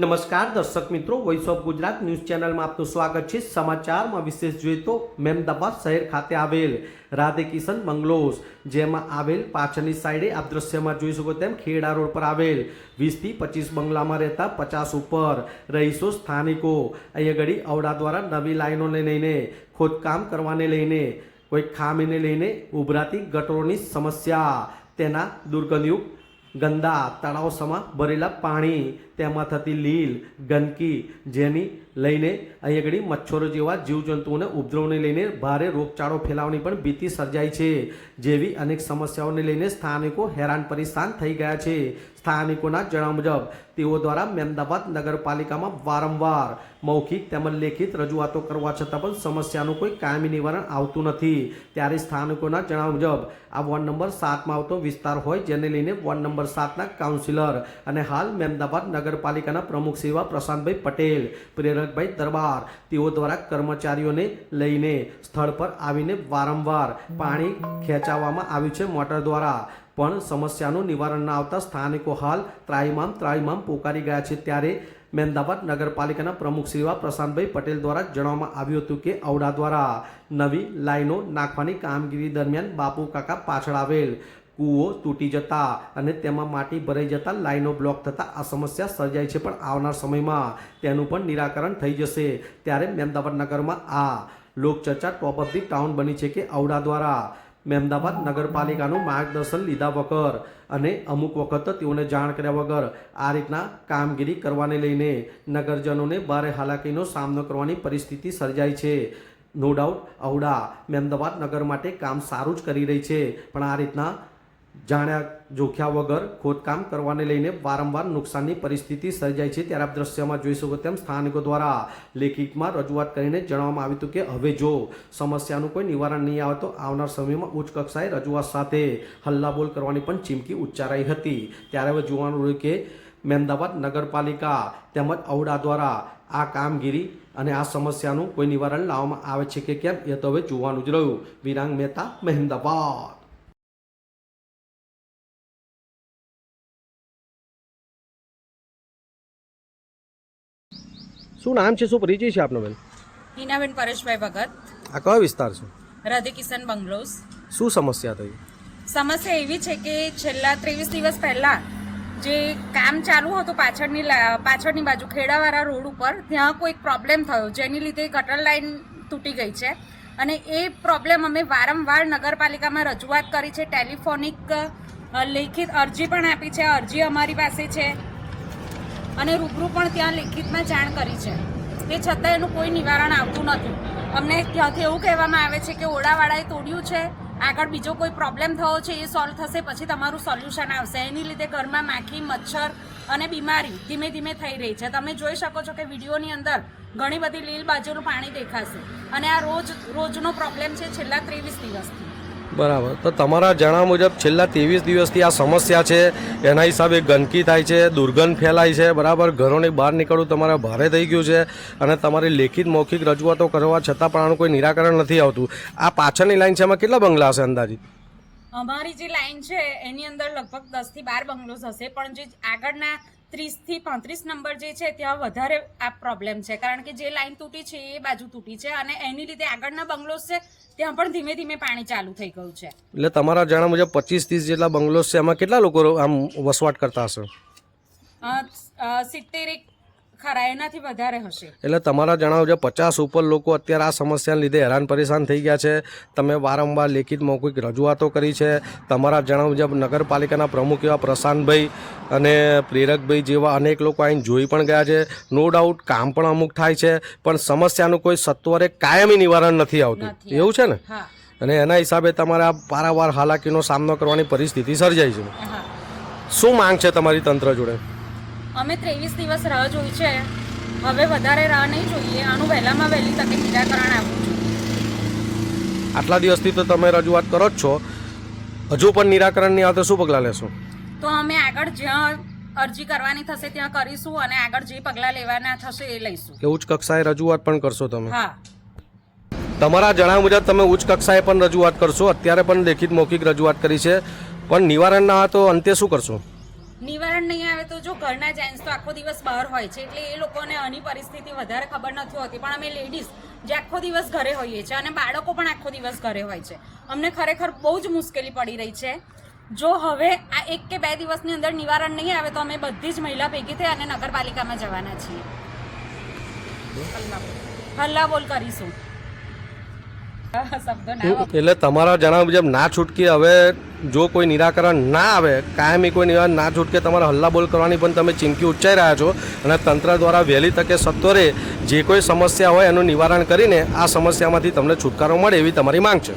નમસ્કાર દર્શક મિત્રો, વોઇસ ઓફ ગુજરાત ન્યૂઝ ચેનલમાં આપનું સ્વાગત છે। સમાચારમાં વિશેષ જોઈએ તો મહેમદાવાદ શહેર ખાતે આવેલ રાધે કિશન બંગલોઝ, જેમાં આવેલ પાછળની સાઈડે આપ દ્રશ્યમાં જોઈ શકો તેમ ખેડા રોડ પર આવેલ 20 થી 25 બંગલામાં રહેતા 50 ઉપર રહીશો સ્થાનિકો અહીંયા ઘડી અવડા દ્વારા નવી લાઈનોને લઈને ખોદકામ કરવાને લઈને કોઈ ખામીને લઈને ઉભરાતી ગટરોની સમસ્યા, તેના દુર્ગંધયુક્ત ગંદા તળાવ સમા ભરેલા પાણી, તેમાં થતી લીલ ગંદકી, જેની લઈને અહીંયા ઘડી મચ્છરો જેવા જીવજંતુઓને ઉપદ્રવને લઈને ભારે રોગચાળો ફેલાવવાની પણ ભીતિ સર્જાઈ છે। જેવી અનેક સમસ્યાઓને લઈને સ્થાનિકો હેરાન પરેશાન થઈ ગયા છે। સ્થાનિકોના જણાવ્યા મુજબ તેઓ દ્વારા મહેમદાવાદ નગરપાલિકામાં વારંવાર મૌખિક તેમજ લેખિત રજૂઆતો કરવા છતાં પણ સમસ્યાનું કોઈ કાયમી નિવારણ આવતું નથી। ત્યારે સ્થાનિકોના જણાવ્યા મુજબ આ વોર્ડ નંબર 7માં આવતો વિસ્તાર હોય, જેને લઈને વોર્ડ નંબર 7ના કાઉન્સિલર અને હાલ મહેમદાવાદ નગરપાલિકાના પ્રમુખ સેવા પ્રશાંતભાઈ પટેલ, પ્રેરકભાઈ દરબાર, તેઓ દ્વારા કર્મચારીઓને લઈને સ્થળ પર આવીને વારંવાર પાણી ખેંચાવવામાં આવ્યું છે મોટર દ્વારા, પણ સમસ્યાનું નિવારણ ન આવતા સ્થાનિકો હાલ ત્રાહિમામ પોકારી ગયા છે। ત્યારે મહેમદાવાદ નગરપાલિકાના પ્રમુખ સેવા પ્રશાંતભાઈ પટેલ દ્વારા જણાવવામાં આવ્યું હતું કે અવડા દ્વારા નવી લાઈનો નાખવાની કામગીરી દરમિયાન બાપુ કાકા પાછળ આવેલ કૂવો તૂટી જતા અને તેમાં માટી ભરાઈ જતા લાઈનો બ્લોક થતા આ સમસ્યા સર્જાય છે, પણ આવનાર સમયમાં તેનું પણ નિરાકરણ થઈ જશે। ત્યારે મહેમદાવાદ નગરમાં આ લોકચર્ચા ટોપ ઓફ ધી ટાઉન બની છે કે અવડા દ્વારા મહેમદાવાદ નગરપાલિકાનું માર્ગદર્શન લીધા વગર અને અમુક વખત તેઓને જાણ કર્યા વગર આ રીતના કામગીરી કરવાને લઈને નગરજનોને ભારે હાલાકીનો સામનો કરવાની પરિસ્થિતિ સર્જાઈ છે। નો ડાઉટ અવડા મહેમદાવાદ નગર માટે કામ સારું જ કરી રહી છે, પણ આ રીતના જાણ્યા જોખ્યા વગર ખોદકામ કરવાને લઈને વારંવાર નુકસાનની પરિસ્થિતિ સર્જાય છે। ત્યારે આપ દ્રશ્યમાં જોઈ શકો તેમ સ્થાનિકો દ્વારા લેખિતમાં રજૂઆત કરીને જણાવવામાં આવ્યું હતું કે હવે જો સમસ્યાનું કોઈ નિવારણ નહીં આવે તો આવનાર સમયમાં ઉચ્ચ કક્ષાએ રજૂઆત સાથે હલ્લાબોલ કરવાની પણ ચીમકી ઉચ્ચારાઈ હતી। ત્યારે હવે જોવાનું રહ્યું કે મહેમદાવાદ નગરપાલિકા તેમજ અવડા દ્વારા આ કામગીરી અને આ સમસ્યાનું કોઈ નિવારણ લાવવામાં આવે છે કે કેમ, એ તો હવે જોવાનું જ રહ્યું। વિરાંગ મહેતા, મહેમદાવાદ। શું નામ છે, શું પરિચય છે આપનો બેન? હિનાબેન પરેશભાઈ ભગત। આ કયો વિસ્તાર છે? રાધે કિશન બંગલોઝ। શું સમસ્યા થઈ? સમસ્યા એવી છે કે છેલ્લા 23 દિવસ પહેલા જે કામ ચાલુ હતું પાછળની બાજુ ખેડાવાળા રોડ ઉપર, ત્યાં કોઈ પ્રોબ્લેમ થયો, જેની લીધે ગટર લાઈન તૂટી ગઈ છે અને એ પ્રોબ્લેમ અમે વારંવાર નગરપાલિકામાં રજૂઆત કરી છે, ટેલિફોનિક લેખિત અરજી પણ આપી છે, અરજી અમારી પાસે છે અને રૂબરૂ પણ ત્યાં લેખિતમાં જાણ કરી છે, તે છતાં એનું કોઈ નિવારણ આવતું નથી। અમને ત્યાંથી એવું કહેવામાં આવે છે કે ઓડાવાળાએ તોડ્યું છે, આગળ બીજો કોઈ પ્રોબ્લેમ થયો છે, એ સોલ્વ થશે પછી તમારું સોલ્યુશન આવશે। એની લીધે ઘરમાં માખી, મચ્છર અને બીમારી ધીમે ધીમે થઈ રહી છે। તમે જોઈ શકો છો કે વિડીયોની અંદર ઘણી બધી લીલ બાજુનું પાણી દેખાશે અને આ રોજનો પ્રોબ્લેમ છે છેલ્લા 23 દિવસથી। બરાબર, તો તમારા જણાવ્યા મુજબ છેલ્લા 23 દિવસથી આ સમસ્યા છે, એના હિસાબે ગંદકી થાય છે, દુર્ગંધ ફેલાય છે, બરાબર, ઘરોની બહાર નીકળવું તમારે ભારે થઈ ગયું છે અને તમારી લેખિત મૌખિક રજૂઆતો કરવા છતાં પણ આનું કોઈ નિરાકરણ નથી આવતું। આ પાછળની લાઈન છે, એમાં કેટલા બંગલા હશે અંદાજિત? અમારી જે લાઈન છે એની અંદર લગભગ 10 થી 12 બંગલોઝ હશે, પણ જે આગળના 30 થી 35 નંબર જે છે ત્યાં વધારે આ પ્રોબ્લેમ છે, કારણ કે જે લાઈન તૂટી છે એ બાજુ તૂટી છે અને એની લીધે આગળના બંગલોઝ છે ત્યાં પણ ધીમે ધીમે પાણી ચાલુ થઈ ગયું છે। એટલે તમારા જાણવા મુજબ 25-30 જેટલા બંગલોઝ છે, એમાં કેટલા લોકો આમ વસવાટ કરતા હશે? 70 ખરા, એનાથી વધારે હશે। એટલે તમારા જણાવ્યા મુજબ 50 ઉપર લોકો અત્યારે આ સમસ્યાને લીધે હેરાન પરેશાન થઈ ગયા છે। તમે વારંવાર લેખિત મૌખિક રજૂઆતો કરી છે, તમારા જણાવ્યા મુજબ નગરપાલિકાના પ્રમુખ એવા પ્રશાંતભાઈ અને પ્રેરકભાઈ જેવા અનેક લોકો આવીને જોઈ પણ ગયા છે। નો ડાઉટ કામ પણ અમુક થાય છે, પણ સમસ્યાનું કોઈ સત્વરે કાયમી નિવારણ નથી આવતું, એવું છે ને? અને એના હિસાબે તમારે આ પારાવાર હાલાકીનો સામનો કરવાની પરિસ્થિતિ સર્જાય છે। શું માંગ છે તમારી તંત્ર જોડે? અમે 23 દિવસ રાહ જોઈ છે, હવે વધારે રાહ નહીં જોઈએ, આનું વહેલામાં વહેલી તકે નિરાકરણ આવવું જોઈએ। આટલા દિવસથી તો તમે રજૂઆત કરો જ છો, હજુ પણ નિરાકરણ નહીં આવે તો શું પગલાં લેશો? તો અમે આગળ જ્યાં અરજી કરવાની થશે ત્યાં કરીશું અને આગળ જે પગલાં લેવાના થશે એ લઈશું। કે ઉચ્ચ કક્ષાએ રજૂઆત પણ કરશો તમે? હા, તમારા જણાવ્યા મુજબ તમે ઉચ્ચ કક્ષાએ પણ રજૂઆત કરશો, અત્યારે પણ લેખિત મૌખિક રજૂઆત કરી છે, પણ નિવારણ ના આવે તો અંતે શું કરશો? નિવારણ નહીં આવે તો જો ઘરના જેન્ટ્સ તો આખો દિવસ બહાર હોય છે એટલે એ લોકોને આની પરિસ્થિતિ વધારે ખબર નથી હોતી, પણ અમે લેડીઝ જે આખો દિવસ ઘરે હોઈએ છીએ અને બાળકો પણ આખો દિવસ ઘરે હોય છે, અમને ખરેખર બહુ જ મુશ્કેલી પડી રહી છે. જો હવે આ 1 કે 2 દિવસની અંદર નિવારણ નહીં આવે તો અમે બધી જ મહિલા ભેગી થઈ અને નગરપાલિકામાં જવાના છીએ, હલ્લા બોલ કરીશું. શબ્દો ના એટલે તમારા જણાવ્યા મુજબ ના છૂટકે હવે જો કોઈ નિરાકરણ ના આવે, કાયમી કોઈ નિવારણ ના છૂટકે તમારે હલ્લાબોલ કરવાની પણ તમે ચીમકી ઉચ્ચારી રહ્યા છો અને તંત્ર દ્વારા વહેલી તકે સત્વરે જે કોઈ સમસ્યા હોય એનું નિવારણ કરીને આ સમસ્યામાંથી તમને છુટકારો મળે એવી તમારી માંગ છે.